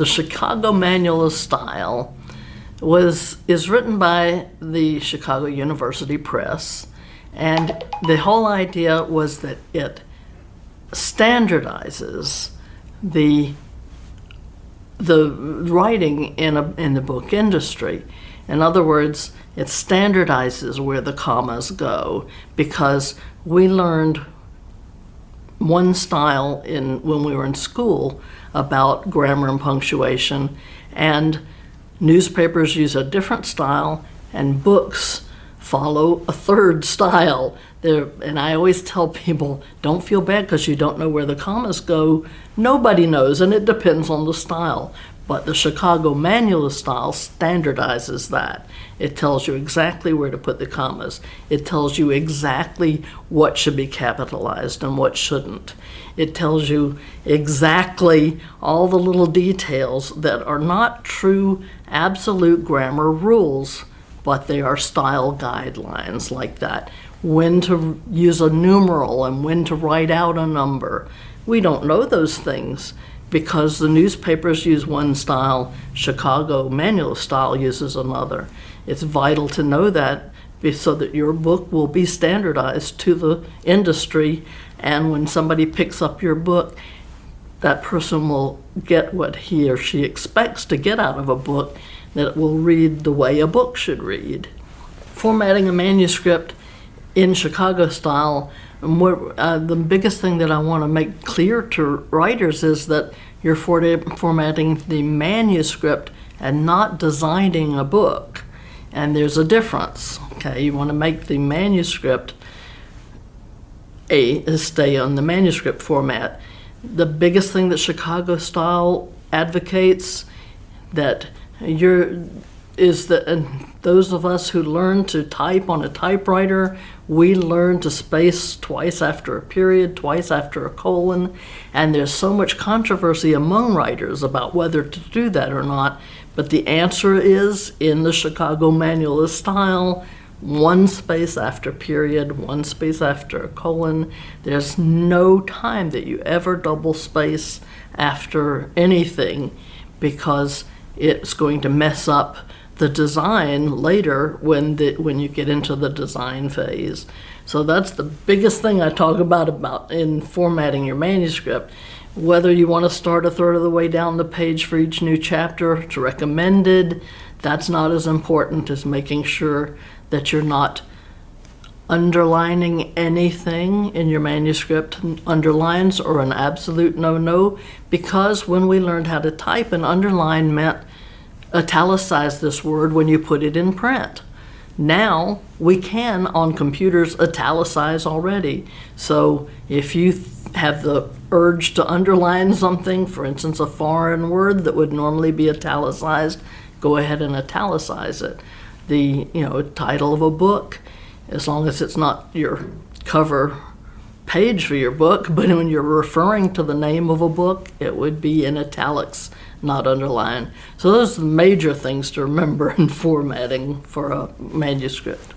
The Chicago Manual of Style is written by the Chicago University Press, and the whole idea was that it standardizes the writing in the book industry. In other words, it standardizes where the commas go, because we learned one style when we were in school about grammar and punctuation, and newspapers use a different style, and books follow a third style. And I always tell people, don't feel bad because you don't know where the commas go. Nobody knows, and it depends on the style. But the Chicago Manual of Style standardizes that. It tells you exactly where to put the commas. It tells you exactly what should be capitalized and what shouldn't. It tells you exactly all the little details that are not true absolute grammar rules, but they are style guidelines like that. When to use a numeral and when to write out a number. We don't know those things because the newspapers use one style, Chicago Manual of Style uses another. It's vital to know that so that your book will be standardized to the industry, and when somebody picks up your book, that person will get what he or she expects to get out of a book, that it will read the way a book should read. Formatting a manuscript in Chicago style, the biggest thing that I want to make clear to writers is that you're formatting the manuscript and not designing a book. And there's a difference. Okay, you want to make the manuscript stay on the manuscript format. The biggest thing that Chicago style advocates is that those of us who learn to type on a typewriter, we learn to space twice after a period, twice after a colon, and there's so much controversy among writers about whether to do that or not. But the answer is, in the Chicago Manual of Style, one space after period, one space after a colon. There's no time that you ever double space after anything, because it's going to mess up the design later when you get into the design phase. So that's the biggest thing I talk about in formatting your manuscript. Whether you want to start a third of the way down the page for each new chapter, it's recommended. That's not as important as making sure that you're not underlining anything in your manuscript. Underlines are an absolute no-no, because when we learned how to type, an underline meant italicize this word when you put it in print. Now we can, on computers, italicize already. So if you have the urge to underline something, for instance, a foreign word that would normally be italicized, go ahead and italicize it. The title of a book, as long as it's not your cover page for your book, but when you're referring to the name of a book, it would be in italics, not underlined. So those are the major things to remember in formatting for a manuscript.